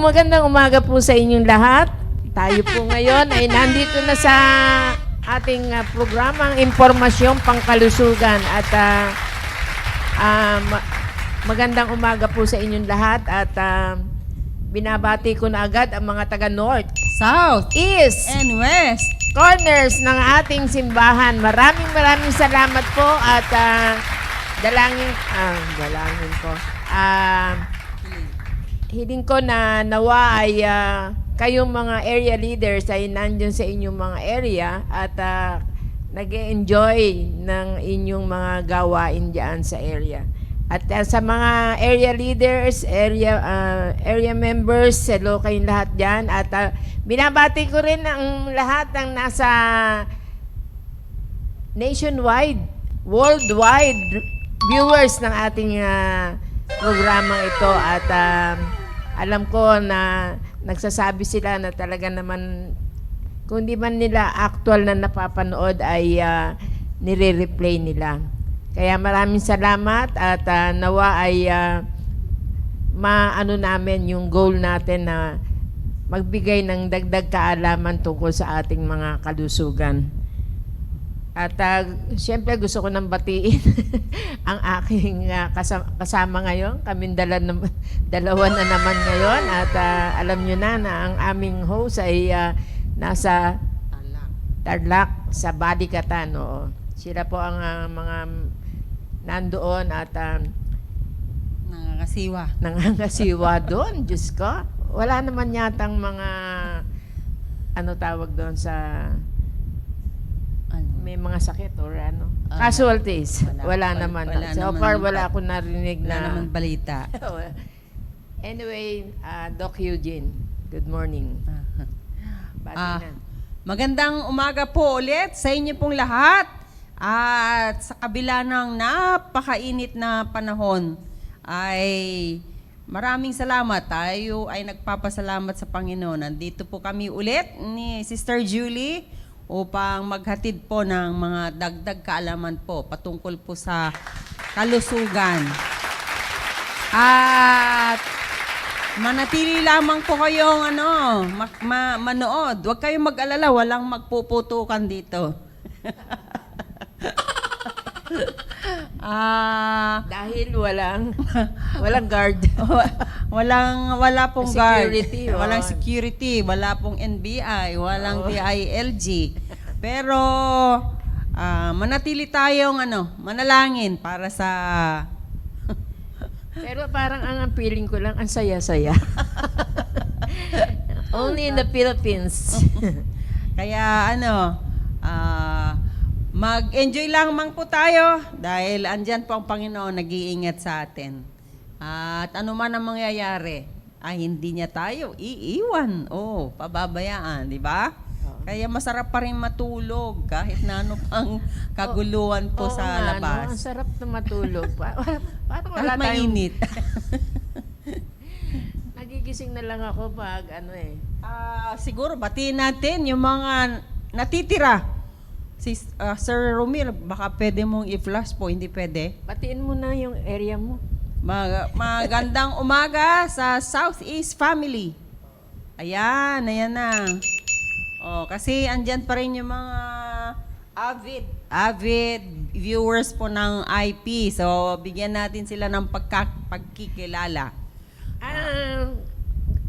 magandang umaga po sa inyong lahat. Tayo po ngayon ay nandito na sa ating programang Impormasyong Pangkalusugan at magandang umaga po sa inyong lahat at binabati ko na agad ang mga taga North, South, East, and West. corners ng ating simbahan. Maraming salamat po at dalangin ko. Hiling ko na nawa ay kayong mga area leaders ay nandun sa inyong mga area at nag-enjoy ng inyong mga gawain dyan sa area. At sa mga area leaders, area members, hello kayong lahat dyan. At binabati ko rin ang lahat ng nasa nationwide, worldwide viewers ng ating programang ito. At alam ko na nagsasabi sila na talaga naman kung di man nila actual na napapanood ay nire-replay nila. Kaya maraming salamat at nawa ay maano namin yung goal natin na magbigay ng dagdag kaalaman tungkol sa ating mga kalusugan. At siyempre gusto ko nang batiin ang aking kasama ngayon. Kaming dalawa na naman ngayon. At alam nyo na ang aming host ay nasa Tarlac sa Balikatan. Oo. Sila po ang mga nandoon at nangangasiwa doon. Diyos ko. Wala naman yatang mga tawag doon sa may mga sakit or casualties. Wala naman. So far, wala akong narinig na... Wala naman balita. Anyway, Doc Eugene, good morning. Magandang umaga po ulit sa inyo pong lahat. At sa kabila ng napakainit na panahon, ay maraming salamat. Tayo ay nagpapasalamat sa Panginoon. Nandito po kami ulit ni Sister Julie upang maghatid po ng mga dagdag kaalaman po patungkol po sa kalusugan. At manatili lamang po kayong manood. Huwag kayong mag-alala, walang magpuputukan dito. Dahil walang guard. Wala pong security, guard. Walang security, wala pong NBI, walang DILG. Pero manatili tayong manalangin para sa Pero parang ang feeling ko lang ang saya-saya. Only in the Philippines. Kaya mag-enjoy lang po tayo dahil andyan po ang Panginoon nag-iingat sa atin. At ano man ang mangyayari, hindi niya tayo iiwan o pababayaan, di ba? Kaya masarap pa rin matulog kahit na pang kaguluhan po sa labas. Ang sarap na matulog. Parang wala kahit mainit. Nagigising na lang ako pag siguro batiin natin yung mga natitira. Si Sir Romil, baka pwede mong i-flash po, hindi pwede? Batiin mo na yung area mo. Magandang umaga sa Southeast family. Ayan na. Kasi andyan pa rin yung mga avid viewers po ng IP. So, bigyan natin sila ng pagkikilala.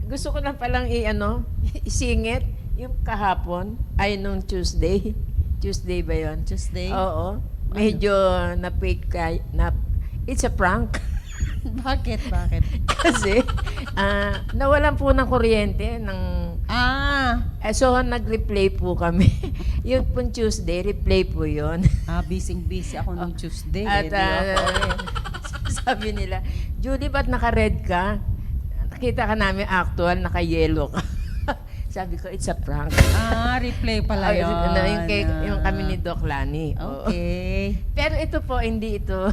Gusto ko na palang isingit yung kahapon, ay nung Tuesday. Tuesday ba yun? Tuesday? Oo. Medyo na-fake it's a prank. Bakit? Kasi nawalan po ng kuryente so nag-replay po kami. Yung pong Tuesday, replay po yun. Busy ako nung Tuesday. At sabi nila, Julie, ba't naka-red ka? Nakita ka namin actual, naka-yellow ka. Sabi ko, it's a prank. Replay pala yun. Yung kami ni Doc Lani. Okay. Pero ito po, hindi ito.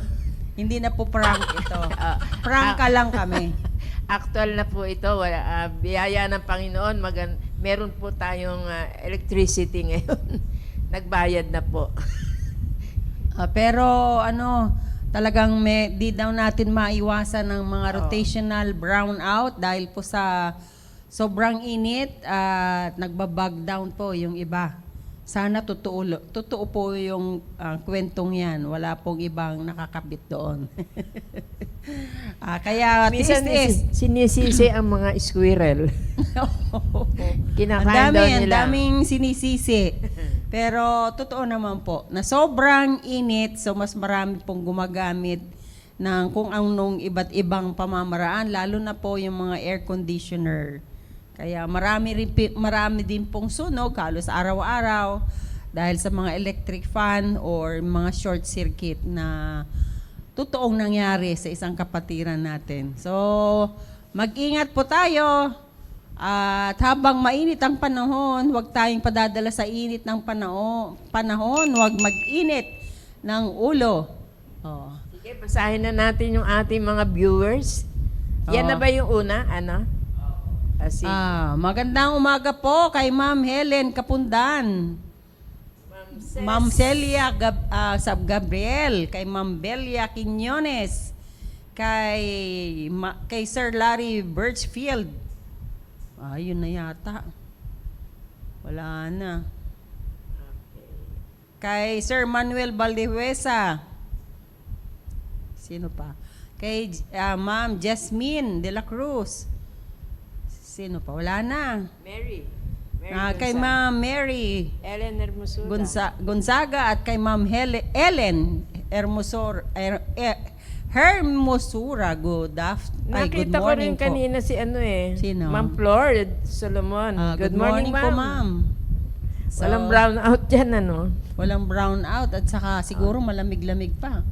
Hindi na po prank ito. Prank ka lang kami. Actual na po ito. Biyaya ng Panginoon. Meron po tayong electricity ngayon. Nagbayad na po. Pero talagang di daw natin maiwasan ng mga rotational brownout dahil po sa sobrang init at nagbabag down po yung iba. Sana totoo po yung kwentong yan. Wala pong ibang nakakabit doon. Kaya Minsan tiis-tiis. sinisisi ang mga squirrel. Kinakain daw Ang nila. daming sinisisi. Pero totoo naman po na sobrang init, so mas marami pong gumagamit ng kung anong iba't ibang pamamaraan, lalo na po yung mga air conditioner. Kaya marami din pong sunog halos araw-araw dahil sa mga electric fan or mga short circuit na totoong nangyari sa isang kapatiran natin. So, mag-ingat po tayo. At habang mainit ang panahon, huwag tayong padadala sa init ng panahon. Huwag mag-init ng ulo. Oh. Sige, basahin na natin yung ating mga viewers. Yan Oo. na ba yung una? Ano? Magandang umaga po kay Ma'am Helen Kapundan. Ma'am Celia Gabriel, kay Ma'am Belia Quiñones, kay Sir Larry Birchfield. Yun na yata. Wala na. Kay Sir Manuel Valdehuesa. Sino pa? Kay Ma'am Jasmine de la Cruz. Sino pa? Wala na. Mary. Kay Ma'am Mary Ellen Hermosura. Gonzaga at kay Ma'am Ellen Hermosura. Good Nakita ko rin morning po. kanina si Sino? Ma'am Flor Solomon. Good morning po, ma'am. So, Walang brown out dyan, ano? walang brown out at saka siguro malamig-lamig pa.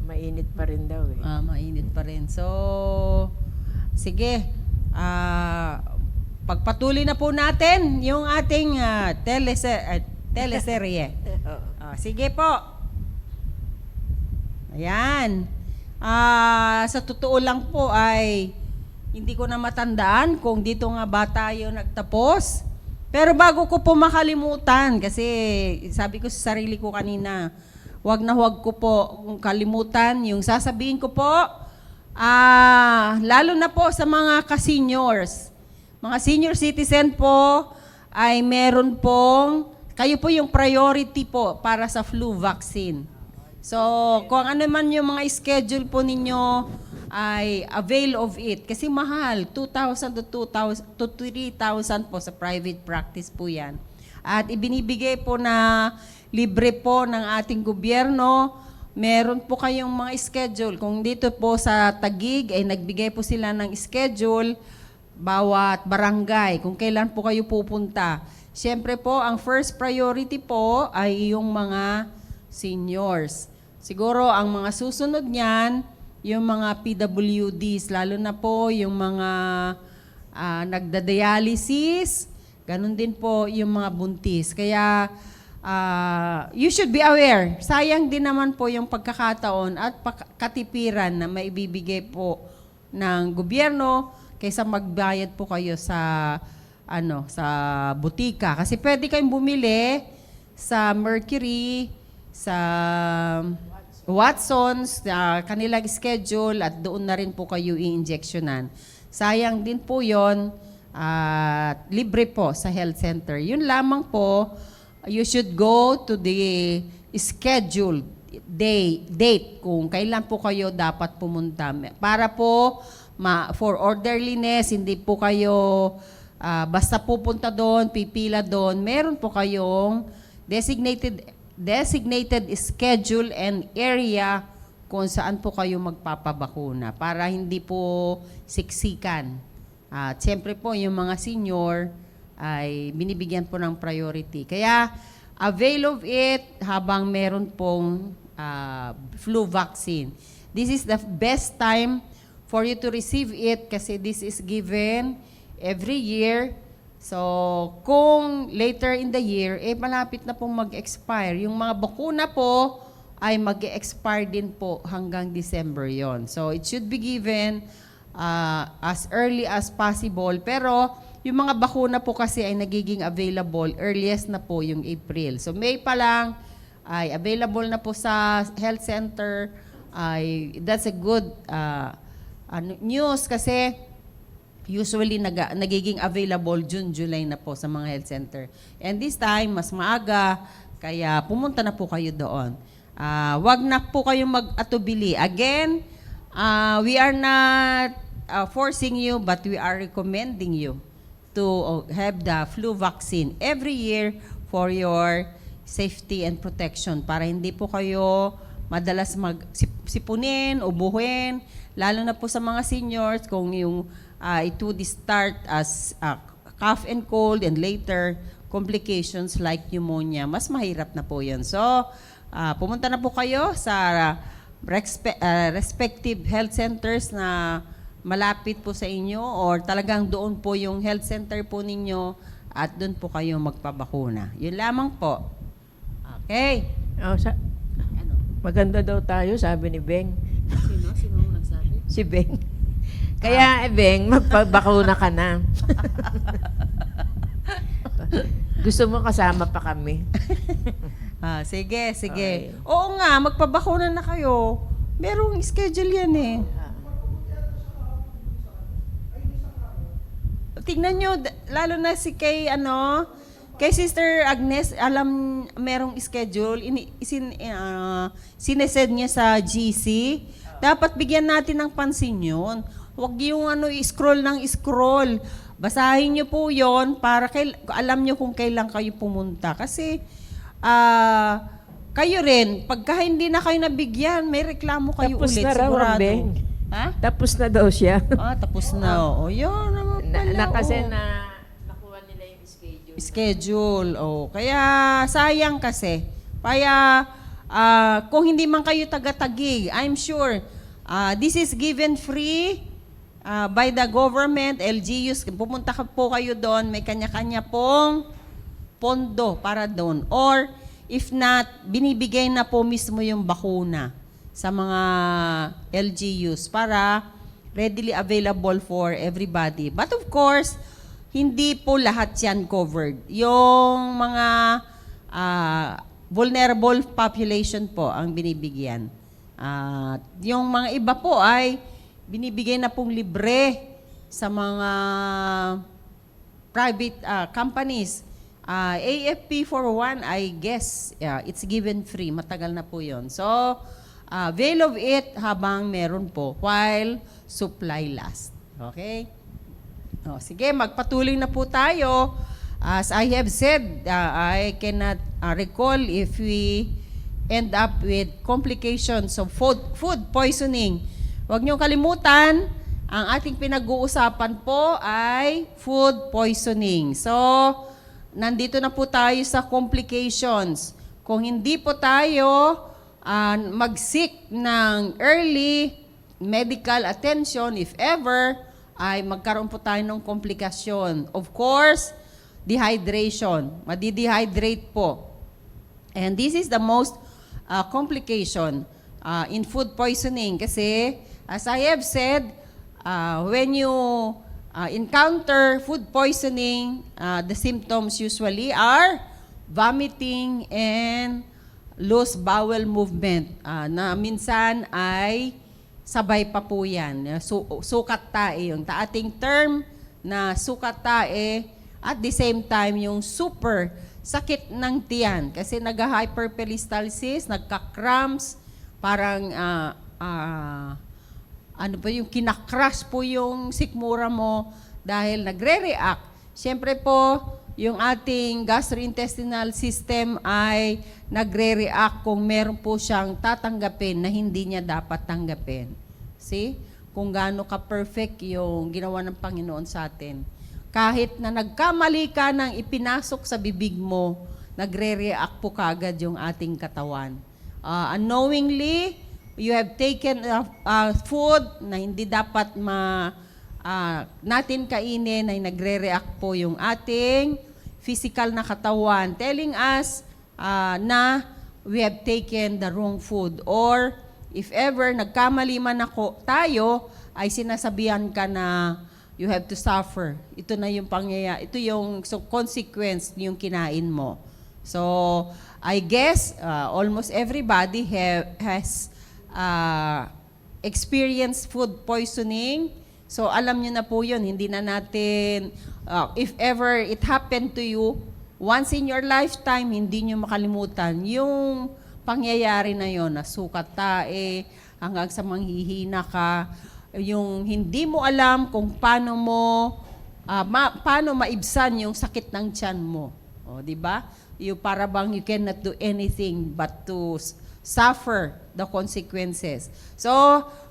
Mainit pa rin daw eh. Mainit pa rin. So, sige. Pagpatuloy na po natin yung ating teleserye. Sige po. Ayan. Sa totoo lang po ay hindi ko na matandaan kung dito nga ba tayo nagtapos. Pero bago ko po makalimutan, kasi sabi ko sa sarili ko kanina, wag ko po kalimutan yung sasabihin ko po, lalo na po sa mga ka-seniors. Mga senior citizen po ay meron pong, kayo po yung priority po para sa flu vaccine. So, kung ano man yung mga schedule po ninyo, ay avail of it. Kasi mahal, 2,000 to 3,000 po sa private practice po yan. At ibinibigay po na libre po ng ating gobyerno. Meron po kayong mga schedule. Kung dito po sa Taguig, ay nagbigay po sila ng schedule bawat barangay, kung kailan po kayo pupunta. Siyempre po, ang first priority po ay yung mga seniors. Siguro, ang mga susunod niyan, yung mga PWDs, lalo na po yung mga nagda-dialysis, ganun din po yung mga buntis. Kaya, you should be aware. Sayang din naman po yung pagkakataon at katipiran na maibibigay po ng gobyerno kaysa magbayad po kayo sa sa butika. Kasi pwede kayong bumili sa Mercury, sa Watsons, kanilang schedule at doon na rin po kayo i-injectionan. Sayang din po yon at libre po sa health center. Yun lamang po, you should go to the scheduled date kung kailan po kayo dapat pumunta. Para po for orderliness, hindi po kayo basta pupunta doon, pipila doon. Meron po kayong designated schedule and area kung saan po kayo magpapabakuna para hindi po siksikan. At siyempre po yung mga senior ay binibigyan po ng priority. Kaya avail of it habang meron pong flu vaccine. This is the best time for you to receive it kasi this is given every year. So, kung later in the year, malapit na pong mag-expire. Yung mga bakuna po ay mag-expire din po hanggang December yon. So, it should be given as early as possible. Pero, yung mga bakuna po kasi ay nagiging available earliest na po yung April. So, May pa lang ay available na po sa health center. That's a good news kasi usually nagiging available June, July na po sa mga health center. And this time, mas maaga, kaya pumunta na po kayo doon. Wag na po kayong mag-atubili. Again, we are not forcing you, but we are recommending you to have the flu vaccine every year for your safety and protection para hindi po kayo madalas magsipunin, ubuhin, lalo na po sa mga seniors kung yung it would start as cough and cold and later complications like pneumonia. Mas mahirap na po yun. So, pumunta na po kayo sa respective health centers na malapit po sa inyo or talagang doon po yung health center po ninyo at doon po kayo magpabakuna. Yun lamang po. Okay. Oh, Ano? maganda daw tayo, sabi ni Beng. Sino? Sino ang nagsabi? Si Beng. Kaya, Beng, magpabakuna ka na. Gusto mo kasama pa kami. Sige, sige. Okay. Oo nga, magpabakuna na kayo. Merong schedule yan eh. Tingnan nyo, lalo na si kay Sister Agnes, alam, merong schedule, sinesend niya sa GC. Dapat bigyan natin ng pansin yun. Huwag yung scroll ng scroll. Basahin niyo po yon para alam niyo kung kailan kayo pumunta. Kasi, kayo rin, pagka hindi na kayo nabigyan, may reklamo kayo Tapos ulit. na raw, sigurado. Beng. Ha? Tapos na daw siya. Tapos na. O, yun naman pala. Kasi oh. nakuha nila yung schedule. Schedule. Kaya sayang kasi. Kaya kung hindi man kayo taga-tagig, I'm sure this is given free by the government, LGUs. Pumunta po kayo doon, may kanya-kanya pong pondo para doon. Or if not, binibigay na po mismo yung bakuna sa mga LGUs para readily available for everybody. But of course, hindi po lahat yan covered. Yung mga vulnerable population po ang binibigyan. Yung mga iba po ay binibigay na pong libre sa mga private companies. AFP for one, I guess, it's given free. Matagal na po yun. So, avail of it habang meron po while supply lasts. Okay? Sige, magpatuloy na po tayo. As I have said, I cannot recall if we end up with complications of food poisoning. Huwag niyong kalimutan, ang ating pinag-uusapan po ay food poisoning. So, nandito na po tayo sa complications. Kung hindi po tayo mag-seek ng early medical attention, if ever, ay magkaroon po tayo ng komplikasyon. Of course, dehydration. Madi-dehydrate po. And this is the most complication in food poisoning kasi, as I have said, when you encounter food poisoning, the symptoms usually are vomiting and loose bowel movement na minsan ay sabay pa po yan. Sukat tae yung ating term na sukat tae at the same time yung super sakit ng tiyan kasi nag-hyperperistalsis, nagka-cramps, parang yung kinakrush po yung sikmura mo dahil nagre-react. Siyempre po, yung ating gastrointestinal system ay nagre-react kung meron po siyang tatanggapin na hindi niya dapat tanggapin. See? Kung gaano ka-perfect yung ginawa ng Panginoon sa atin. Kahit na nagkamali ka ng ipinasok sa bibig mo, nagre-react po kagad yung ating katawan. Unknowingly, you have taken food na hindi dapat natin kainin, ay nagre-react po yung ating physical na katawan, telling us na we have taken the wrong food. Or if ever nagkamali man tayo, ay sinasabihan ka na you have to suffer. Ito na yung pangyayari, ito yung consequence yung kinain mo. So, I guess almost everybody has experienced food poisoning So alam nyo na po yun, hindi na natin, if ever it happened to you, once in your lifetime, hindi nyo makalimutan yung pangyayari na yon, na sukat tae, hanggang sa manghihina ka, yung hindi mo alam kung paano mo, paano maibsan yung sakit ng tiyan mo. O, di ba? Yung para bang you cannot do anything but to suffer the consequences. So,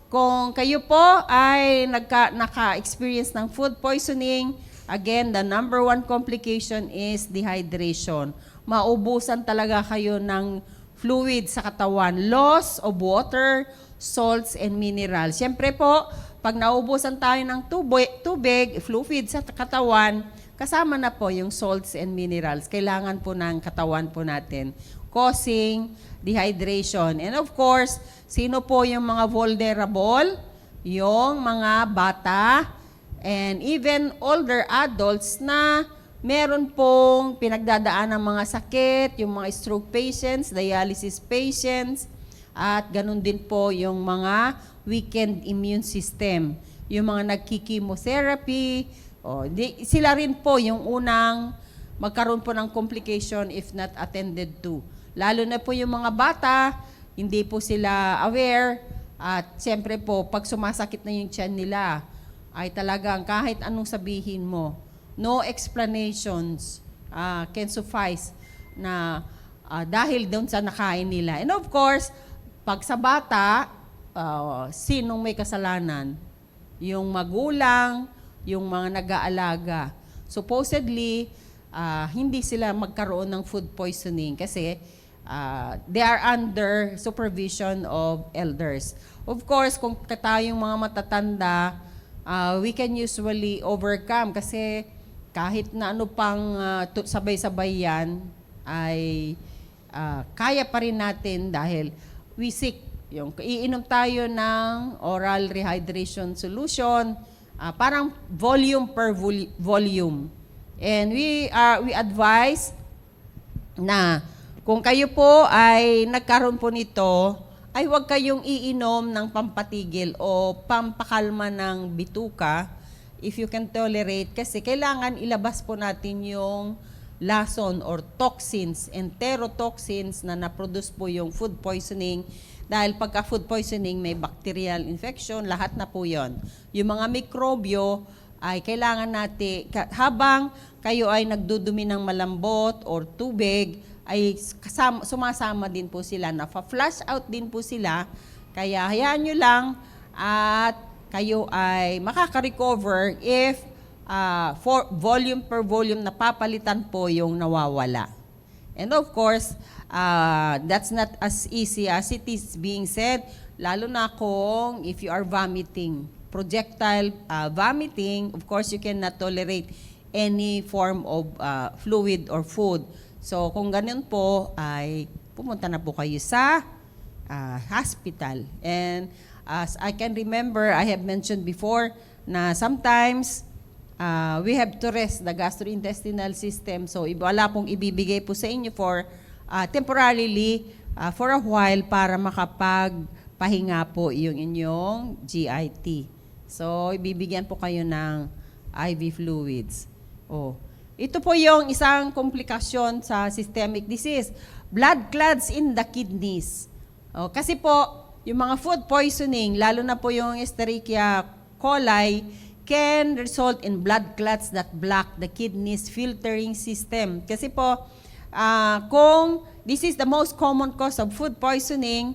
kung kayo po ay naka-experience ng food poisoning, again, the number one complication is dehydration. Maubusan talaga kayo ng fluid sa katawan, loss of water, salts, and minerals. Siyempre po, pag naubusan tayo ng tubig, fluid sa katawan, kasama na po yung salts and minerals. Kailangan po ng katawan po natin, causing dehydration. And of course, sino po yung mga vulnerable? Yung mga bata and even older adults na meron pong pinagdadaan ng mga sakit, yung mga stroke patients, dialysis patients, at ganun din po yung mga weakened immune system. Yung mga nagki-chemotherapy, sila rin po yung unang magkaroon po ng complication if not attended to. Lalo na po yung mga bata, hindi po sila aware, at siyempre po, pag sumasakit na yung tiyan nila, ay talagang kahit anong sabihin mo, no explanations can suffice na dahil doon sa nakain nila. And of course, pag sa bata, sinong may kasalanan? Yung magulang, yung mga nag-aalaga. Supposedly, hindi sila magkaroon ng food poisoning kasi they are under supervision of elders. Of course, kung tayong mga matatanda, we can usually overcome kasi kahit na ano pang sabay-sabay yan, ay kaya pa rin natin dahil we seek. Yung iinom tayo ng oral rehydration solution, parang volume per volume. And we advise na kung kayo po ay nagkaroon po nito, ay huwag kayong iinom ng pampatigil o pampakalma ng bituka if you can tolerate, kasi kailangan ilabas po natin yung lason or toxins, enterotoxins na na-produce po yung food poisoning. Dahil pagka food poisoning, may bacterial infection, lahat na po yon. Yung mga mikrobyo ay kailangan natin, habang kayo ay nagdudumi ng malambot or tubig, ay sumasama din po sila, na-flush out din po sila. Kaya hayaan nyo lang at kayo ay makaka-recover if for volume per volume napapalitan po yung nawawala. And of course, that's not as easy as it is being said, lalo na kung if you are vomiting. Projectile vomiting, of course, you cannot tolerate any form of fluid or food. So, kung ganun po, ay pumunta na po kayo sa hospital. And as I can remember, I have mentioned before na sometimes we have to rest the gastrointestinal system. So, wala pong ibibigay po sa inyo for temporarily, for a while, para makapagpahinga po yung inyong GIT. So, ibibigyan po kayo ng IV fluids. Ito po yung isang komplikasyon sa systemic disease. Blood clots in the kidneys. Kasi po, yung mga food poisoning, lalo na po yung Escherichia coli, can result in blood clots that block the kidneys filtering system. Kasi po, kung this is the most common cause of food poisoning,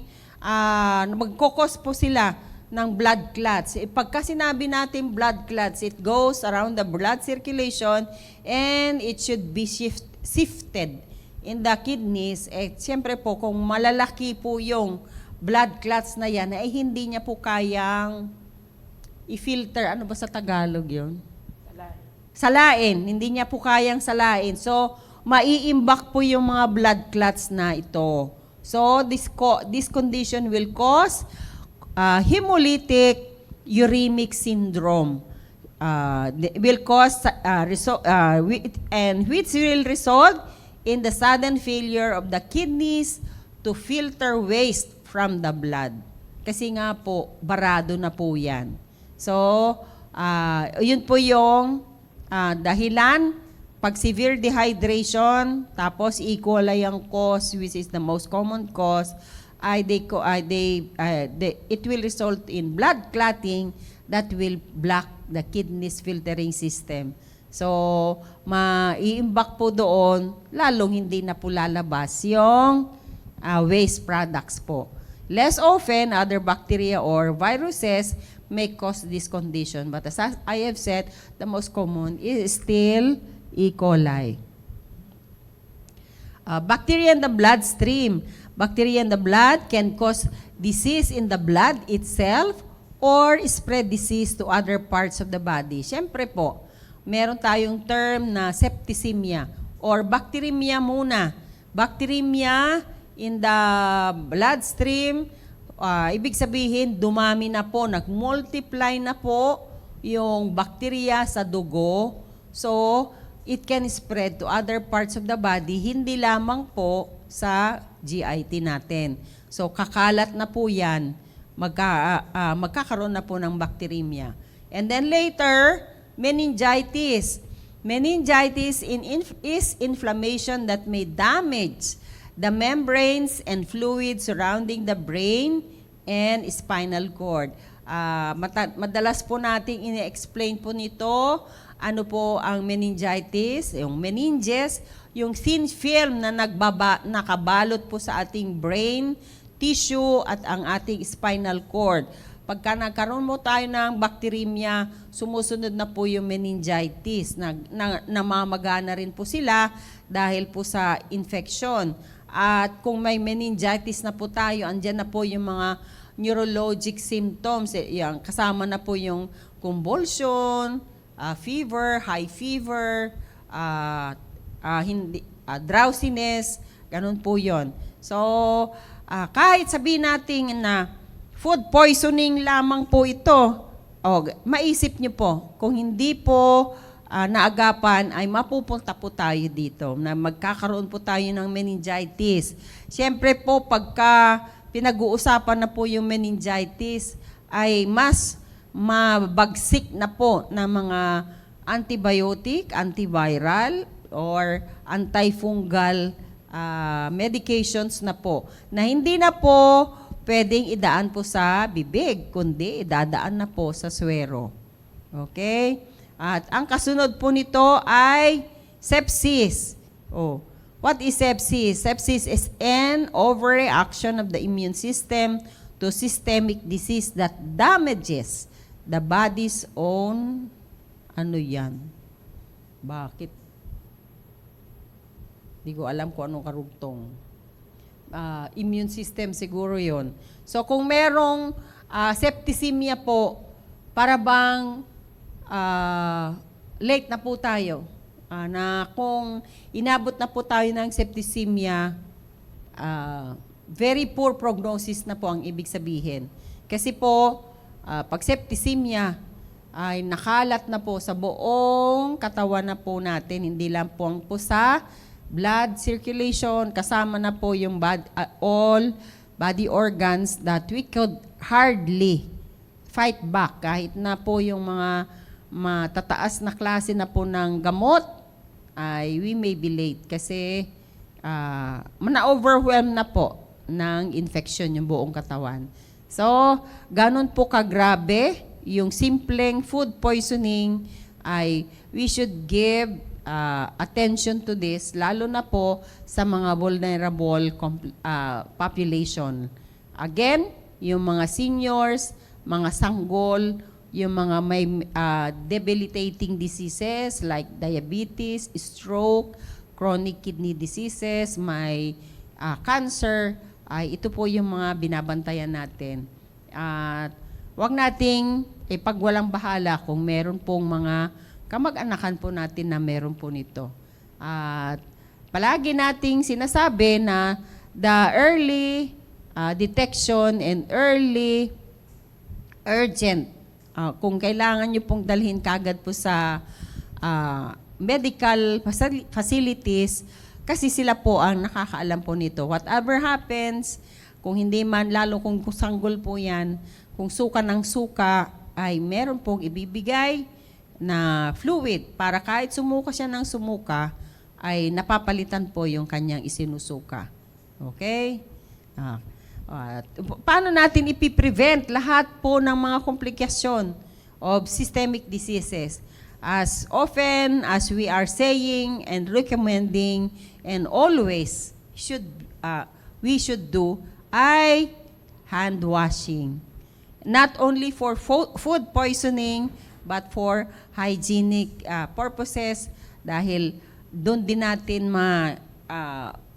magkukos po sila ng blood clots. Pagka sinabi natin blood clots, it goes around the blood circulation and it should be sifted in the kidneys. Siyempre po, kung malalaki po yung blood clots na yan, ay hindi niya po kayang i-filter. Ano ba sa Tagalog yun? Salain. Hindi niya po kayang salain. So, maiimbak po yung mga blood clots na ito. So, this condition will cause hemolytic uremic syndrome. Will cause, and which will result in the sudden failure of the kidneys to filter waste from the blood. Kasi nga po, barado na po yan. So, Yun po yung dahilan. Pag severe dehydration, tapos E. coli ang cause, which is the most common cause, it will result in blood clotting that will block the kidney's filtering system. So, maiimbak po doon, lalong hindi na po lalabas yung waste products po. Less often, other bacteria or viruses may cause this condition. But as I have said, the most common is still E. coli. Bacteria in the bloodstream. Bacteria in the blood can cause disease in the blood itself or spread disease to other parts of the body. Siyempre po, meron tayong term na septicemia or bacteremia muna. Bacteremia in the bloodstream, ibig sabihin, dumami na po, nag-multiply na po yung bacteria sa dugo. So, it can spread to other parts of the body, hindi lamang po sa GIT natin. So, kakalat na po yan, magkakaroon na po ng bacteremia. And then later, meningitis. Meningitis is inflammation that may damage the membranes and fluids surrounding the brain and spinal cord. Madalas po nating ini-explain po nito, ano po ang meningitis, yung meninges, yung thin film na nakabalot po sa ating brain, tissue at ang ating spinal cord. Pagka nagkaroon mo tayo ng bacteremia, sumusunod na po yung meningitis. Namamagana rin po sila dahil po sa infection. At kung may meningitis na po tayo, andyan na po yung mga neurologic symptoms. Kasama na po yung convulsion, fever, high fever, drowsiness, ganun po yon. So, kahit sabihin natin na food poisoning lamang po ito, maisip nyo po, kung hindi po naagapan, ay mapupunta po tayo dito, na magkakaroon po tayo ng meningitis. Siyempre po, pagka pinag-uusapan na po yung meningitis, ay mas mabagsik na po ng mga antibiotic, antiviral, or antifungal medications na po, na hindi na po pwedeng idaan po sa bibig, kundi idadaan na po sa swero. Okay? At ang kasunod po nito ay sepsis. What is sepsis? Sepsis is an overreaction of the immune system to systemic disease that damages the body's own, Bakit? Hindi ko alam kung anong karugtong. Immune system siguro yon. So kung merong septicemia po, para bang late na po tayo. Na kung inabot na po tayo ng septicemia, very poor prognosis na po ang ibig sabihin. Kasi po, pag septicemia ay nakalat na po sa buong katawan na po natin, hindi lang po sa blood circulation, kasama na po yung all body organs that we could hardly fight back kahit na po yung mga matataas na klase na po ng gamot, ay we may be late kasi na-overwhelm na po ng infection yung buong katawan. So, ganun po kagrabe yung simpleng food poisoning, ay we should give attention to this, lalo na po sa mga vulnerable population. Again, yung mga seniors, mga sanggol, yung mga may debilitating diseases like diabetes, stroke, chronic kidney diseases, may cancer, ay ito po yung mga binabantayan natin. At wag nating ipagwalang bahala kung meron pong mga kamag-anakan po natin na meron po nito. At palagi nating sinasabi na the early detection and early urgent, kung kailangan nyo pong dalhin kagad po sa medical facilities, kasi sila po ang nakakaalam po nito. Whatever happens, kung hindi man, lalo kung sanggol po yan, kung suka ng suka, ay meron pong ibibigay na fluid para kahit sumuka siya ng sumuka, ay napapalitan po yung kanyang isinusuka. Okay? Paano natin ipiprevent lahat po ng mga komplikasyon of systemic diseases? As often as we are saying and recommending and always we should do ay hand washing. Not only for food poisoning, but for hygienic purposes, dahil doon din natin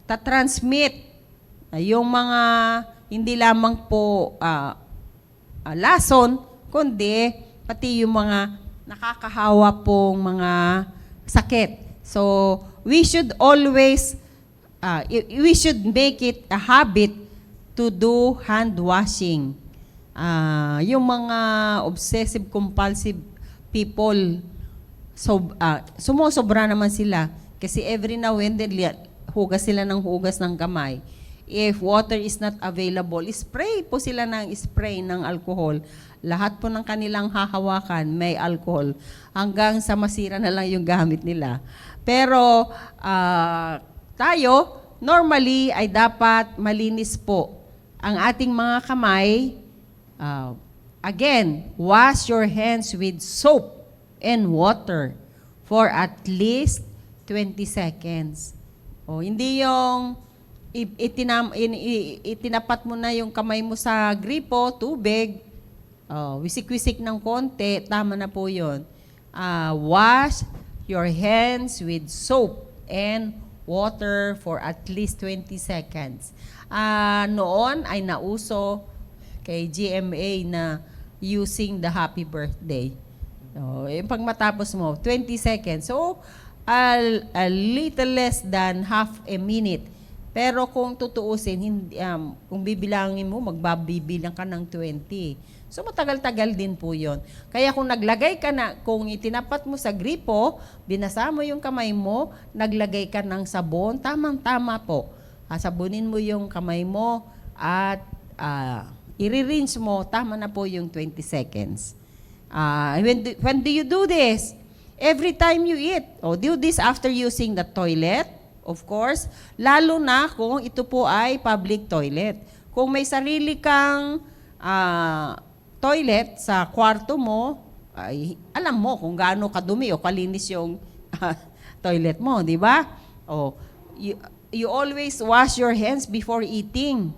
tatransmit yung mga hindi lamang po lason, kundi pati yung mga nakakahawa pong mga sakit. So, we should always, we should make it a habit to do hand washing. Yung mga obsessive-compulsive people, sumusobra naman sila. Kasi every now and then, hugas sila ng hugas ng kamay. If water is not available, spray po sila ng spray ng alcohol. Lahat po ng kanilang hahawakan may alcohol hanggang sa masira na lang yung gamit nila. Pero tayo, normally ay dapat malinis po ang ating mga kamay. Again, wash your hands with soap and water for at least 20 seconds. Hindi yung itinapat mo na yung kamay mo sa gripo, tubig, wisik-wisik ng konti, tama na po yun. Wash your hands with soap and water for at least 20 seconds. Noon ay nauso kay GMA na using the happy birthday. Pag matapos mo, 20 seconds. So, a little less than half a minute. Pero kung tutuusin, kung bibilangin mo, magbabibilang ka ng 20. So matagal-tagal din po yon. Kaya kung naglagay ka na, kung itinapat mo sa gripo, binasa mo yung kamay mo, naglagay ka ng sabon, tamang-tama po. Sabunin mo yung kamay mo at i-rinse mo, tama na po yung 20 seconds. When do you do this? Every time you eat. Do this after using the toilet. Of course, lalo na kung ito po ay public toilet. Kung may sarili kang toilet sa kwarto mo, ay alam mo kung gaano kadumi o kalinis yung toilet mo, di ba? You always wash your hands before eating.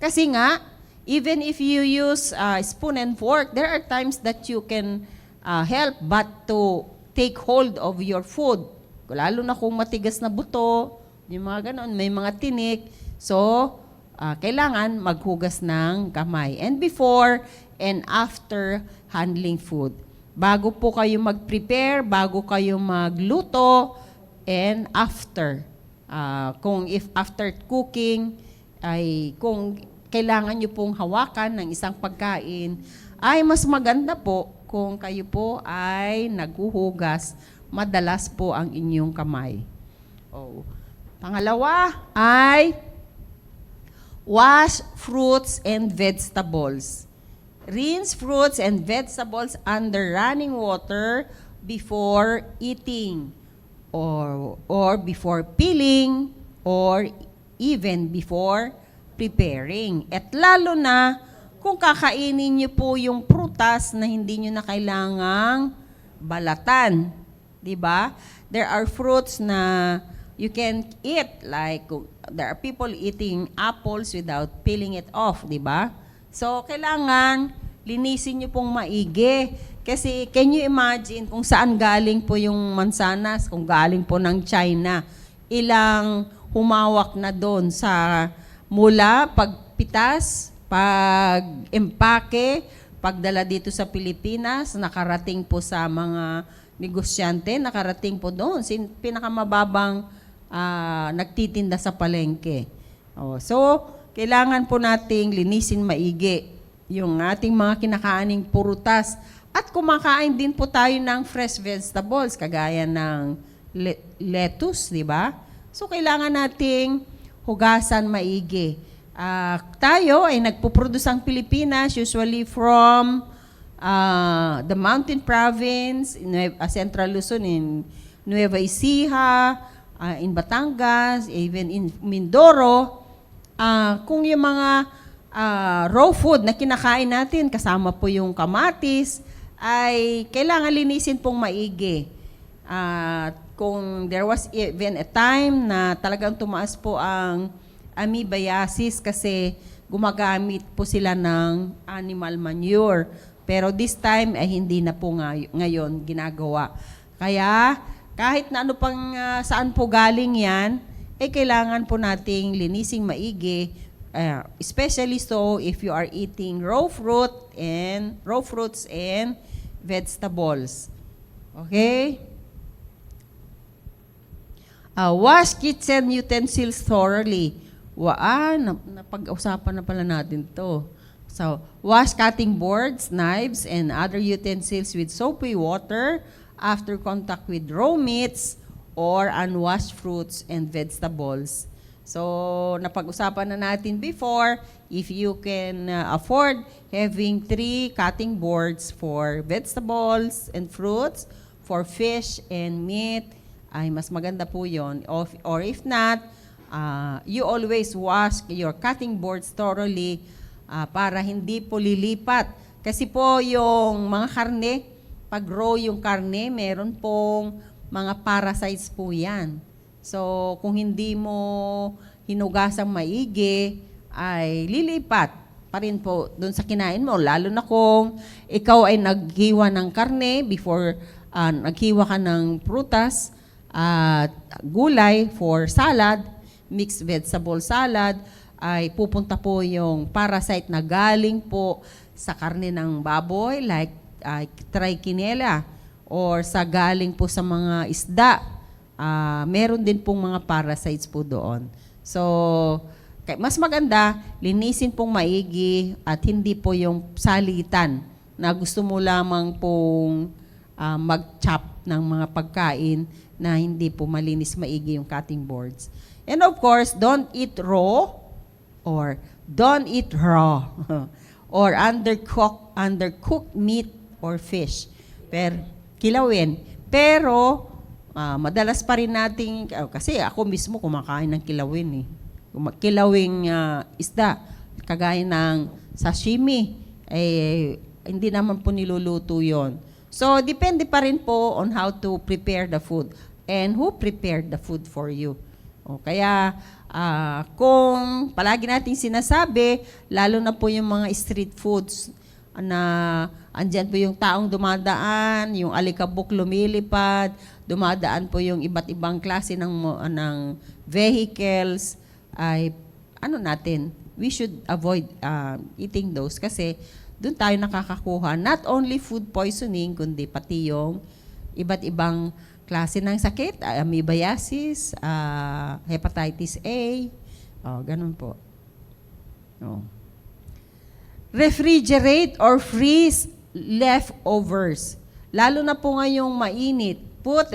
Kasi nga, even if you use spoon and fork, there are times that you can help but to take hold of your food. Lalo na kung matigas na buto, yung mga ganon, may mga tinik. So, kailangan maghugas ng kamay. And before and after handling food. Bago po kayo mag-prepare, bago kayo magluto, and after. If after cooking, ay kung kailangan nyo pong hawakan ng isang pagkain, ay mas maganda po kung kayo po ay naghuhugas madalas po ang inyong kamay. Pangalawa ay wash fruits and vegetables. Rinse fruits and vegetables under running water before eating or before peeling or even before preparing. At lalo na kung kakainin niyo po yung prutas na hindi niyo na kailangang balatan. Diba? There are fruits na you can eat, like there are people eating apples without peeling it off, diba? So, kailangan linisin niyo pong maigi. Kasi, can you imagine kung saan galing po yung mansanas, kung galing po ng China, ilang humawak na doon sa mula pagpitas, pag-empake, pagdala dito sa Pilipinas, nakarating po sa mga negosyante, nakarating po doon. Pinakamababang nagtitinda sa palengke. So, kailangan po nating linisin maigi yung ating mga kinakaaning purutas. At kumakain din po tayo ng fresh vegetables, kagaya ng lettuce, di ba? So, kailangan nating hugasan maigi. Tayo ay nagpuproduce ang Pilipinas usually from the Mountain Province, Central Luzon, in Nueva Ecija, in Batangas, even in Mindoro, kung yung mga raw food na kinakain natin, kasama po yung kamatis, ay kailangan linisin pong maigi. Kung there was even a time na talagang tumaas po ang amoebiasis kasi gumagamit po sila ng animal manure. Pero this time ay hindi na po ngayon ginagawa. Kaya kahit na ano pang saan po galing yan, kailangan po nating linising maigi, especially so if you are eating raw fruits and vegetables. Okay? Wash kitchen utensils thoroughly. Napag-usapan na pala natin to. So, wash cutting boards, knives, and other utensils with soapy water after contact with raw meats or unwashed fruits and vegetables. So, napag-usapan na natin before, if you can afford having 3 cutting boards for vegetables and fruits, for fish and meat, ay mas maganda po yun. Or if not, you always wash your cutting boards thoroughly para hindi po lilipat. Kasi po yung mga karne, pag raw yung karne, meron pong mga parasites po yan. So, kung hindi mo hinugasang maigi, ay lilipat pa rin po doon sa kinain mo. Lalo na kung ikaw ay naghiwa ng karne before naghiwa ka ng prutas at gulay for salad, mixed vegetable salad, ay pupunta po yung parasite na galing po sa karne ng baboy like trichinella or sa galing po sa mga isda. Meron din pong mga parasites po doon. So, mas maganda, linisin pong maigi at hindi po yung salitan na gusto mo lamang pong mag-chop ng mga pagkain na hindi po malinis maigi yung cutting boards. And of course, don't eat raw or don't eat raw or undercooked meat or fish. Kilawin. Pero, madalas pa rin nating, kasi ako mismo kumakain ng kilawin eh. Kilawing isda, kagaya ng sashimi, hindi naman po niluluto yon. So, depende pa rin po on how to prepare the food and who prepared the food for you. Kaya, kung palagi nating sinasabi, lalo na po yung mga street foods na andyan po yung taong dumadaan, yung alikabok lumilipad, dumadaan po yung iba't ibang klase ng vehicles, ay we should avoid eating those kasi doon tayo nakakakuha not only food poisoning, kundi pati yung iba't ibang klase ng sakit, amoebiasis, hepatitis A, ganun po. Refrigerate or freeze leftovers. Lalo na po ngayong mainit, put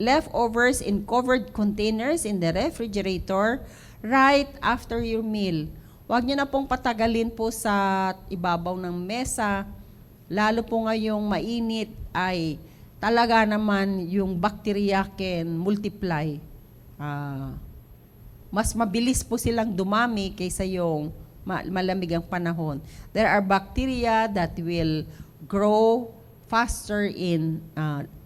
leftovers in covered containers in the refrigerator right after your meal. Huwag niyo na pong patagalin po sa ibabaw ng mesa. Lalo po ngayong mainit ay talaga naman yung bacteria can multiply. Mas mabilis po silang dumami kaysa yung malamig ang panahon. There are bacteria that will grow faster in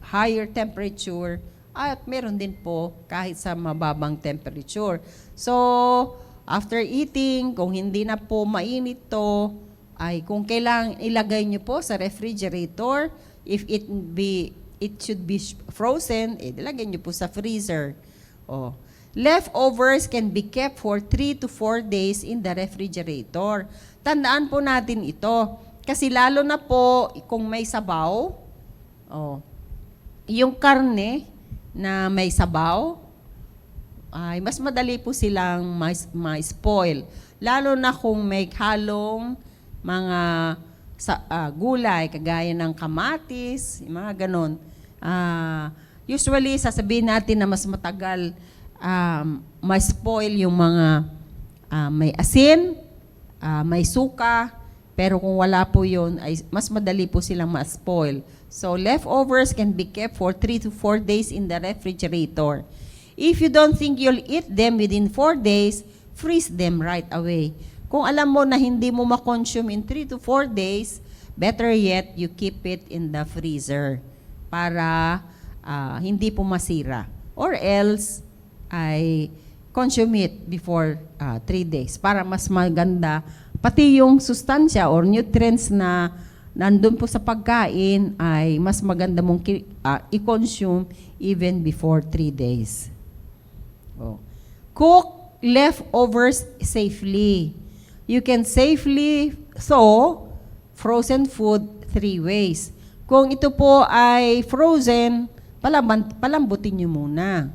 higher temperature at meron din po kahit sa mababang temperature. So, after eating, kung hindi na po mainit to, ay kung kailangan ilagay nyo po sa refrigerator, if it should be frozen, ilagay nyo po sa freezer. Leftovers can be kept for 3 to 4 days in the refrigerator. Tandaan po natin ito. Kasi lalo na po kung may sabaw, yung karne na may sabaw, ay mas madali po silang ma-spoil. Lalo na kung may halong mga gulay, kagaya ng kamatis, mga ganon. Usually, sasabihin natin na mas matagal ma-spoil yung mga may asin, may suka, Pero kung wala po yun, ay mas madali po silang ma-spoil. So leftovers can be kept for 3 to 4 days in the refrigerator. If you don't think you'll eat them within 4 days, freeze them right away. Kung alam mo na hindi mo ma-consume in 3 to 4 days, better yet, you keep it in the freezer para hindi po masira. Or else, ay consume it before 3 days para mas maganda. Pati yung sustansya or nutrients na nandun po sa pagkain ay mas maganda mong i-consume even before 3 days. Oh. Cook leftovers safely. You can safely thaw frozen food 3 ways. Kung ito po ay frozen, palambutin nyo muna.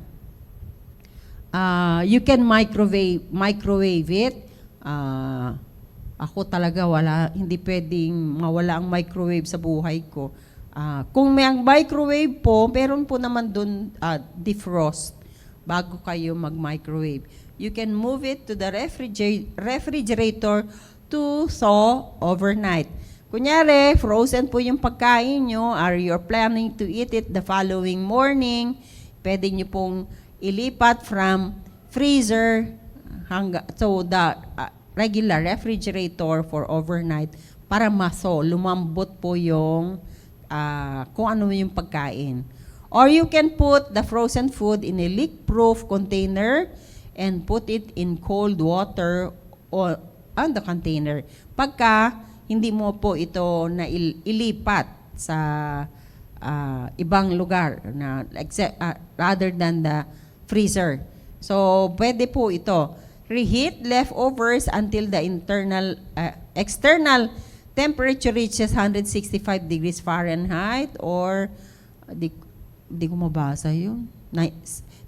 You can microwave it. Ako talaga hindi pwedeng mawala ang microwave sa buhay ko. Kung may microwave po, meron po naman dun defrost bago kayo mag-microwave. You can move it to the refrigerator to thaw overnight. Kunyari, frozen po yung pagkain nyo, or you're planning to eat it the following morning, pwede nyo pong ilipat from freezer to the regular refrigerator for overnight para lumambot po yung kung ano yung pagkain. Or you can put the frozen food in a leak-proof container and put it in cold water on the container. Pagka hindi mo po ito na ilipat sa ibang lugar na rather than the freezer. So, pwede po ito. Reheat leftovers until the external temperature reaches 165 degrees Fahrenheit or di ko mabasa yun.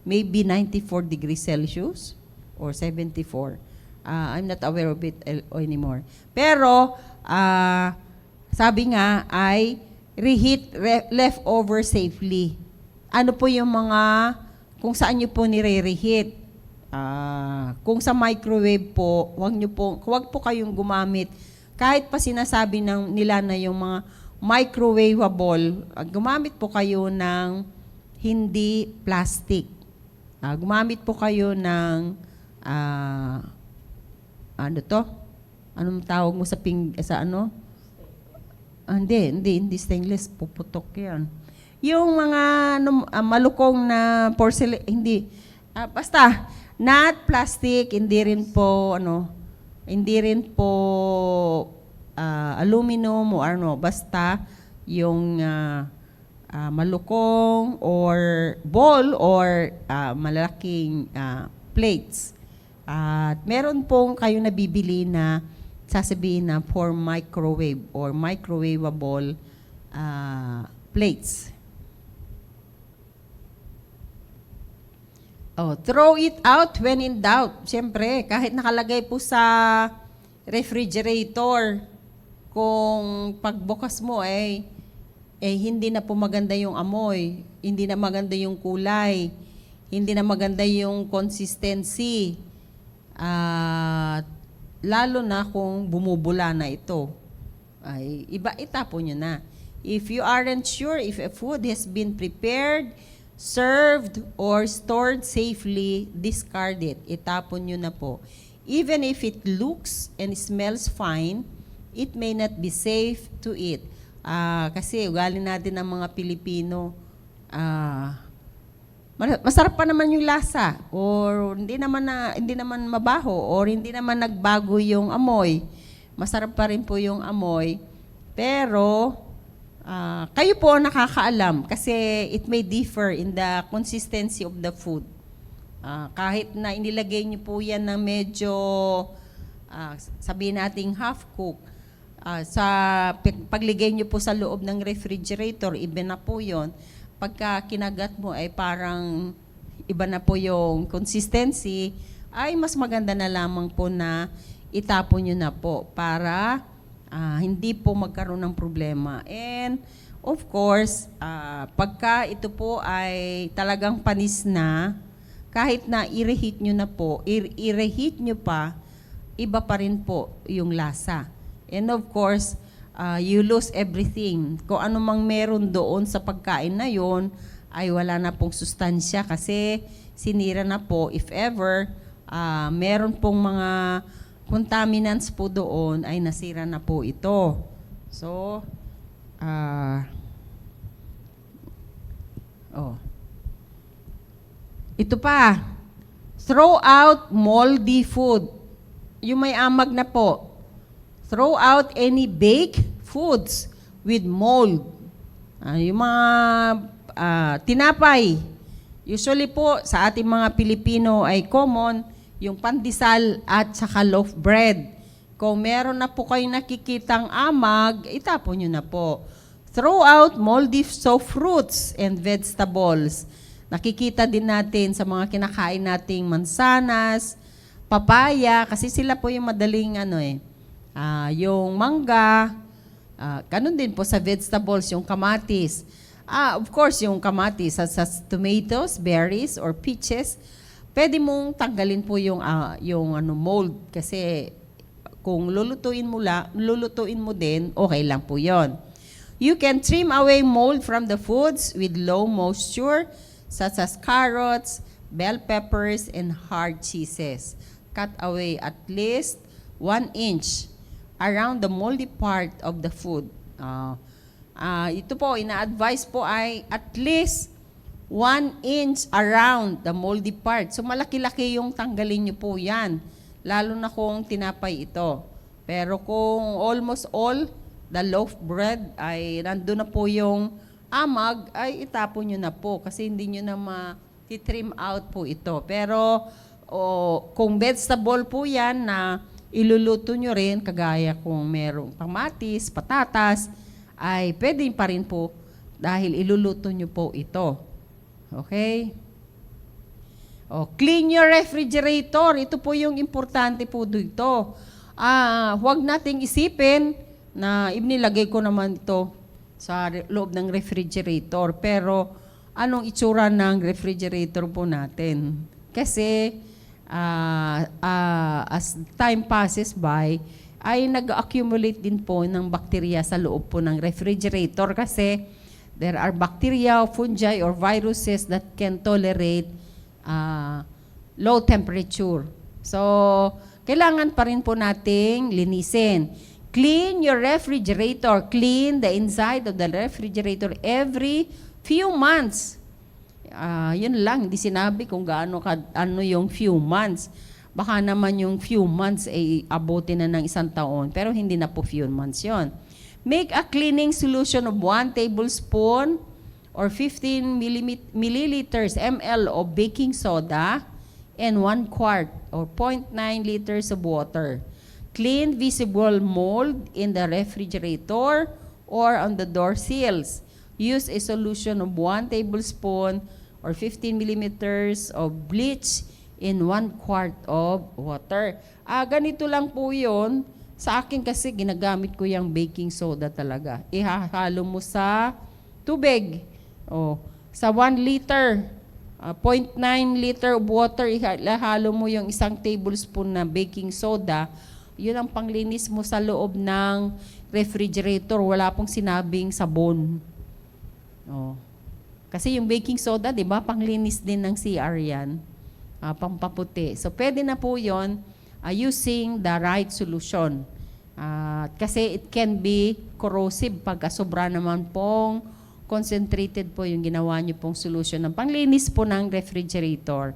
Maybe 94 degrees Celsius or 74. I'm not aware of it anymore. Pero, sabi nga ay reheat leftover safely. Ano po yung kung saan nyo po nire-reheat? Kung sa microwave po, huwag po kayong gumamit. Kahit pa sinasabi nila na yung mga microwavable, gumamit po kayo ng hindi plastic. Gumamit po kayo ng ano to? Anong tawag mo sa hindi stainless, puputok 'yan. Yung mga malukong na porcelain, basta not plastic, hindi rin po aluminum o basta yung malukong or bowl or malalaking plates. At meron pong kayo nabibili na sasabihin na for microwave or microwavable plates. Throw it out when in doubt. Siyempre, kahit nakalagay po sa refrigerator, kung pagbukas mo hindi na po maganda yung amoy, hindi na maganda yung kulay, hindi na maganda yung consistency, lalo na kung bumubula na ito, itapon nyo na. If you aren't sure if a food has been prepared, served, or stored safely, discard it. Itapon nyo na po. Even if it looks and smells fine, it may not be safe to eat. Kasi ugali natin ng mga Pilipino, masarap pa naman yung lasa, or hindi naman mabaho, or hindi naman nagbago yung amoy. Masarap pa rin po yung amoy, pero kayo po nakakaalam kasi it may differ in the consistency of the food. Kahit na inilagay niyo po yan na medyo, sabihin nating half-cook, sa pagligay niyo po sa loob ng refrigerator, iba na po yon. Pagka kinagat mo ay parang iba na po yung consistency, ay mas maganda na lamang po na itapon nyo na po para hindi po magkaroon ng problema. And of course, pagka ito po ay talagang panis na, kahit na i-reheat nyo na po, i-reheat nyo pa, iba pa rin po yung lasa. And of course, you lose everything. Kung ano mang meron doon sa pagkain na yon ay wala na pong sustansya kasi sinira na po. If ever, meron pong mga contaminants po doon ay nasira na po ito. So, ito pa, throw out moldy food. Yung may amag na po. Throw out any baked foods with mold. Yung mga tinapay. Usually po, sa ating mga Pilipino ay common, yung pandesal at saka loaf bread. Kung meron na po kayong nakikitang amag, itapon nyo na po. Throw out moldy soft fruits and vegetables. Nakikita din natin sa mga kinakain nating mansanas, papaya, kasi sila po yung madaling yung mangga, ganun din po sa vegetables, yung kamatis. Of course, yung kamatis, sa tomatoes, berries, or peaches, pwede mong tanggalin po yung mold kasi kung lulutuin mo din, okay lang po yon. You can trim away mold from the foods with low moisture, such as carrots, bell peppers, and hard cheeses. Cut away at least 1 inch around the moldy part of the food. Ito po, ina-advise po ay at least 1 inch around the moldy part. So malaki-laki yung tanggalin nyo po yan, lalo na kung tinapay ito. Pero kung almost all the loaf bread ay nandun na po yung amag, ay itapon nyo na po kasi hindi nyo na ma-trim out po ito. Pero kung vegetable po yan na iluluto nyo rin, kagaya kung merong kamatis, patatas, ay pwede pa rin po dahil iluluto nyo po ito. Okay? Clean your refrigerator. Ito po yung importante po dito. Huwag nating isipin na inilagay ko naman ito sa loob ng refrigerator. Pero, anong itsura ng refrigerator po natin? Kasi, as time passes by, ay nag-accumulate din po ng bacteria sa loob po ng refrigerator kasi there are bacteria, fungi, or viruses that can tolerate low temperature. So, kailangan pa rin po nating linisin. Clean your refrigerator. Clean the inside of the refrigerator every few months. Yun lang, hindi sinabi kung ano yung few months. Baka naman yung few months ay abutin na ng 1 taon, pero hindi na po few months yon. Make a cleaning solution of 1 tablespoon or 15 milliliters ml of baking soda and 1 quart or 0.9 liters of water. Clean visible mold in the refrigerator or on the door sills. Use a solution of 1 tablespoon or 15 millimeters of bleach in 1 quart of water. Ganito lang po yun. Sa akin kasi ginagamit ko yung baking soda talaga. Ihahalo mo sa tubig. Sa 1 liter, 0.9 liter of water, ihalo mo yung 1 tablespoon na baking soda. Yun ang panglinis mo sa loob ng refrigerator. Wala pong sinabing sabon. Kasi yung baking soda, di ba, panglinis din ng CR yan. Pampaputi. So, pwede na po yun using the right solution. Kasi it can be corrosive pagka sobra naman pong concentrated po yung ginawa nyo pong solution ng panglinis po ng refrigerator.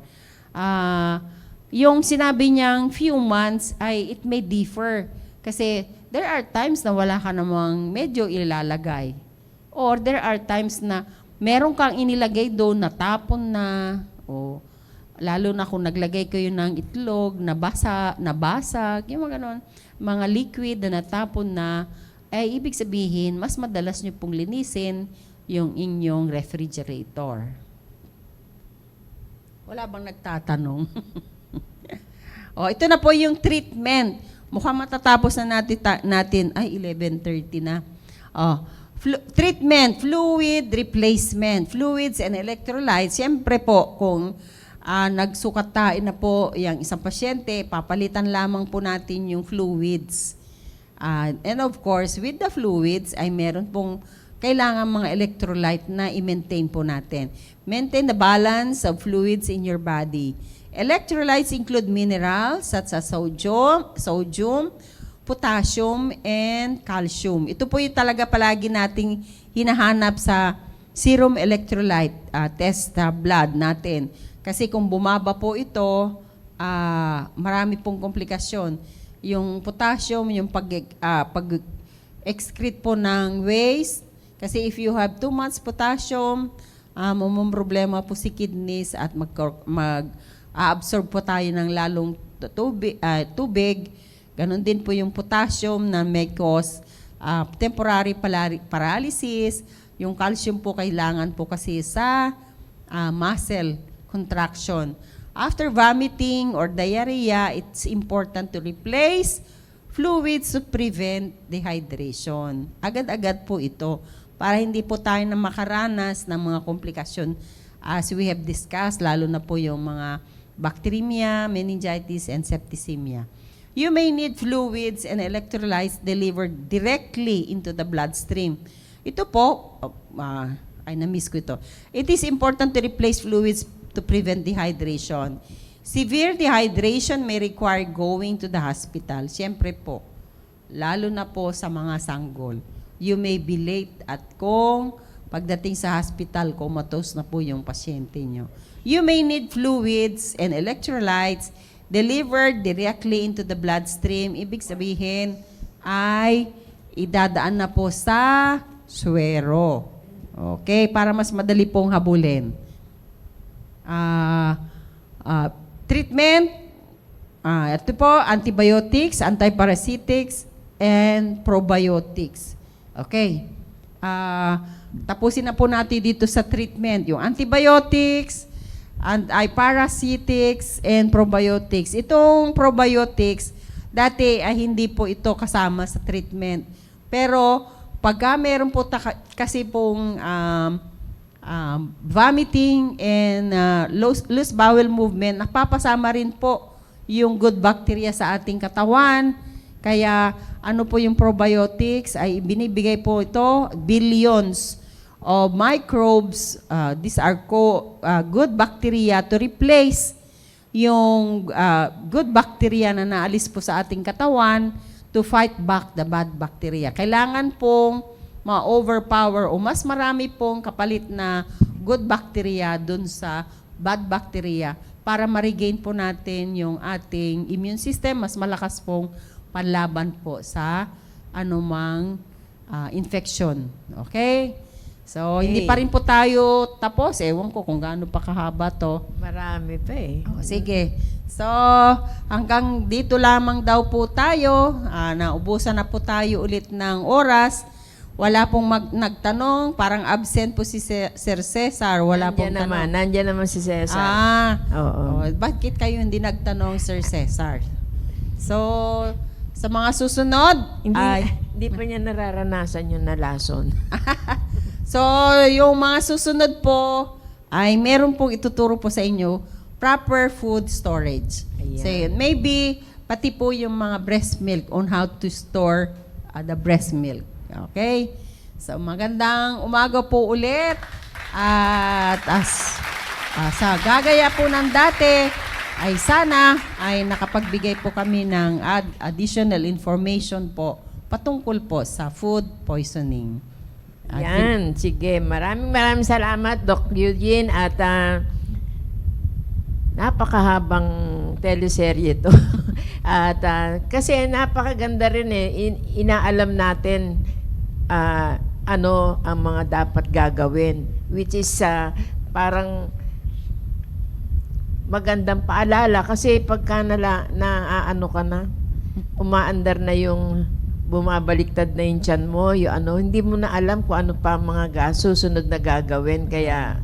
Yung sinabi niyang few months ay it may differ. Kasi there are times na wala ka namang medyo ilalagay. Or there are times na meron kang inilagay doon, natapon na, lalo na kung naglagay kayo ng itlog, nabasag, yung mga ganon, mga liquid na natapon na, ay ibig sabihin, mas madalas nyo pong linisin yung inyong refrigerator. Wala bang nagtatanong? Ito na po yung treatment. Mukhang matatapos na natin. Ay, 11:30 na. Treatment, fluid replacement. Fluids and electrolytes. Siyempre po, kung nagsukatain na po yung isang pasyente, papalitan lamang po natin yung fluids. And of course, with the fluids, ay meron pong kailangan mga electrolyte na i-maintain po natin. Maintain the balance of fluids in your body. Electrolytes include minerals such as sodium, potassium, and calcium. Ito po yung talaga palagi nating hinahanap sa serum electrolyte test sa blood natin. Kasi kung bumaba po ito, marami pong komplikasyon. Yung potassium, yung pag-excrete po ng waste. Kasi if you have too much potassium, problema po si kidneys at mag-absorb po tayo ng lalong tubig. Ganon din po yung potassium na may cause temporary paralysis. Yung calcium po kailangan po kasi sa muscle contraction. After vomiting or diarrhea, it's important to replace fluids to prevent dehydration. Agad-agad po ito para hindi po tayo na makaranas ng mga komplikasyon as we have discussed, lalo na po yung mga bacteremia, meningitis, and septicemia. You may need fluids and electrolytes delivered directly into the bloodstream. Ito po, na-miss ko ito. It is important to replace fluids to prevent dehydration. Severe dehydration may require going to the hospital. Siyempre po, lalo na po sa mga sanggol. You may be late at kung pagdating sa hospital, comatose na po yung pasyente nyo. You may need fluids and electrolytes delivered directly into the bloodstream. Ibig sabihin ay idadaan na po sa suwero. Okay, para mas madali pong habulin. Treatment, ito po, antibiotics, antiparasitics, and probiotics. Okay. Tapusin na po natin dito sa treatment. Yung antibiotics, antiparasitics, and probiotics. Itong probiotics, dati ay hindi po ito kasama sa treatment. Pero, pagka meron po kasi pong vomiting and loose bowel movement, napapasama rin po yung good bacteria sa ating katawan. Kaya ano po yung probiotics, ay binibigay po ito, billions of microbes. These are good bacteria to replace yung good bacteria na naalis po sa ating katawan to fight back the bad bacteria. Kailangan pong ma-overpower o mas marami pong kapalit na good bacteria dun sa bad bacteria para ma-regain po natin yung ating immune system, mas malakas pong panlaban po sa anumang infection. Okay? So, hindi pa rin po tayo tapos. Ewan ko kung gaano pa kahaba to. Marami pa eh. Sige. So, hanggang dito lamang daw po tayo. Naubusan na po tayo ulit ng oras. Wala pong nagtanong. Parang absent po si Sir Cesar. Wala pong tanong. Nandiyan naman si Cesar. Oo. Bakit kayo hindi nagtanong, Sir Cesar? So, sa mga susunod, Hindi pa niya nararanasan yung nalason. So, yung mga susunod po, ay meron pong ituturo po sa inyo, proper food storage. Ayan. So, maybe, pati po yung mga breast milk on how to store the breast milk. Okay? So, magandang umaga po ulit. At sa gagaya po ng dati, ay sana ay nakapagbigay po kami ng additional information po patungkol po sa food poisoning. Yan, sige. Maraming salamat, Doc Eugene. At napakahabang teleserye to. At kasi napakaganda rin eh. Inaalam natin ano ang mga dapat gagawin. Which is parang magandang paalala. Kasi pagka ano ka na, umaandar na yung bumabaliktad na yung tiyan mo, hindi mo na alam kung ano pa mga susunod na gagawin, kaya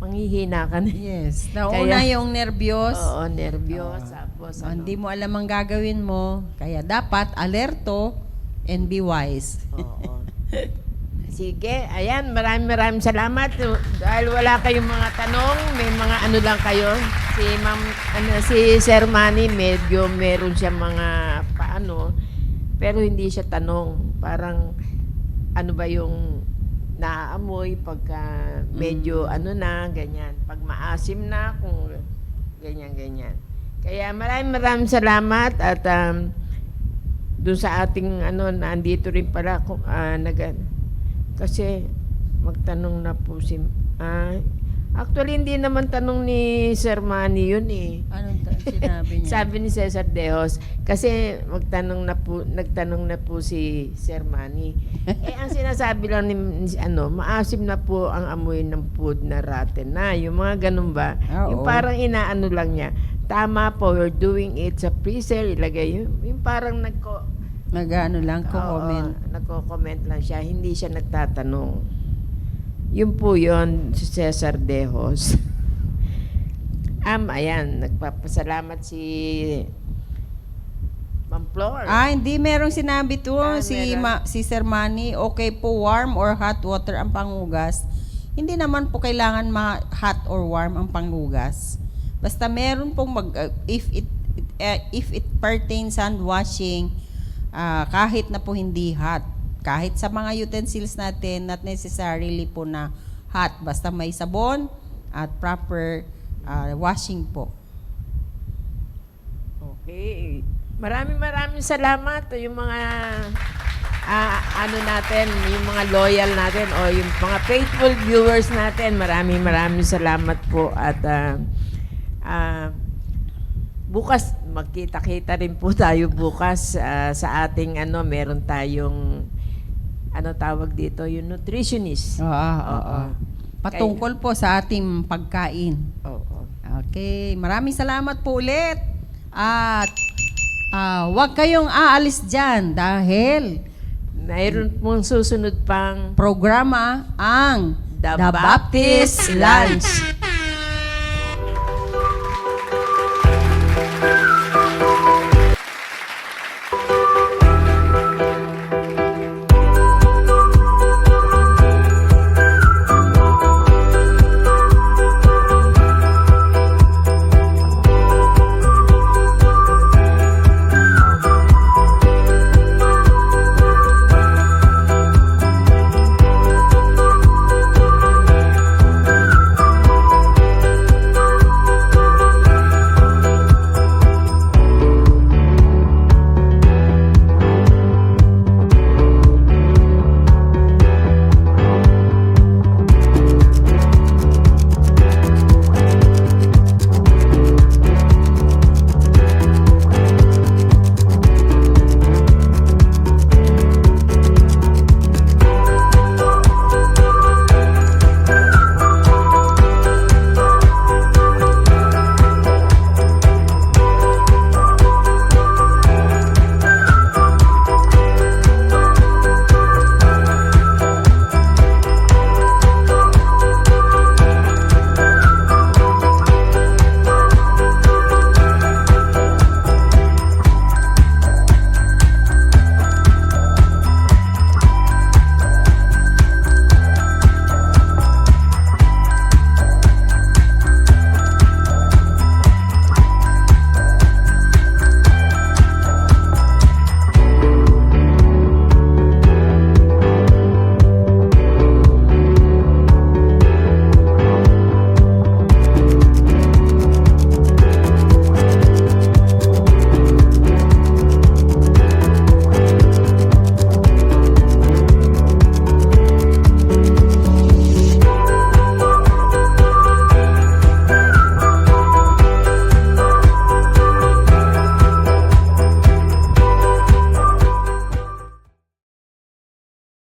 manghihina ka na. Yes. Nauna yung nervyos. Oo, nervyos. Tapos, hindi mo alam ang gagawin mo, kaya dapat alerto and be wise. Oo. Sige, ayan, maraming salamat. Dahil wala kayong mga tanong, may mga ano lang kayo. Si Sir Manny, medyo meron siya mga paano. Pero hindi siya tanong. Parang ano ba yung naaamoy pagka medyo ano na, ganyan. Pag maasim na, kung ganyan. Kaya maraming salamat at doon sa ating nandito rin pala kasi magtanong na po actually hindi naman tanong ni Sir Manny yun eh. Anong sinabi niya? Sabi ni Cesar Dejos kasi nagtanong na po si Sir Manny. Ang sinasabi lang ni maasim na po ang amoy ng food na rotten na. Yung mga ganun ba? Oo. Yung parang inaano lang niya. Tama po, we're doing it sa freezer, ilagay yung parang Nag-ano lang, comment. nagko-comment lang siya, hindi siya nagtatanong. Yun po yun, si Cesar Dejos. Ayan, nagpapasalamat si Ma'am Flor. Hindi merong sinabi to Meron. si Sir Manny, okay po warm or hot water ang panghugas. Hindi naman po kailangan hot or warm ang panghugas. Basta meron pong if it pertains hand washing, kahit na po hindi hot, kahit sa mga utensils natin, not necessarily po na hot, basta may sabon at proper washing po. Okay. Maraming salamat yung mga natin, yung mga loyal natin o yung mga faithful viewers natin. Maraming salamat po at bukas magkita-kita rin po tayo bukas sa ating meron tayong tawag dito, yung nutritionist. Oo. Patungkol po sa ating pagkain. Oo. Okay, maraming salamat po ulit. At huwag kayong aalis dyan dahil Mayroon pong susunod pang programa ang The Baptist Lunch.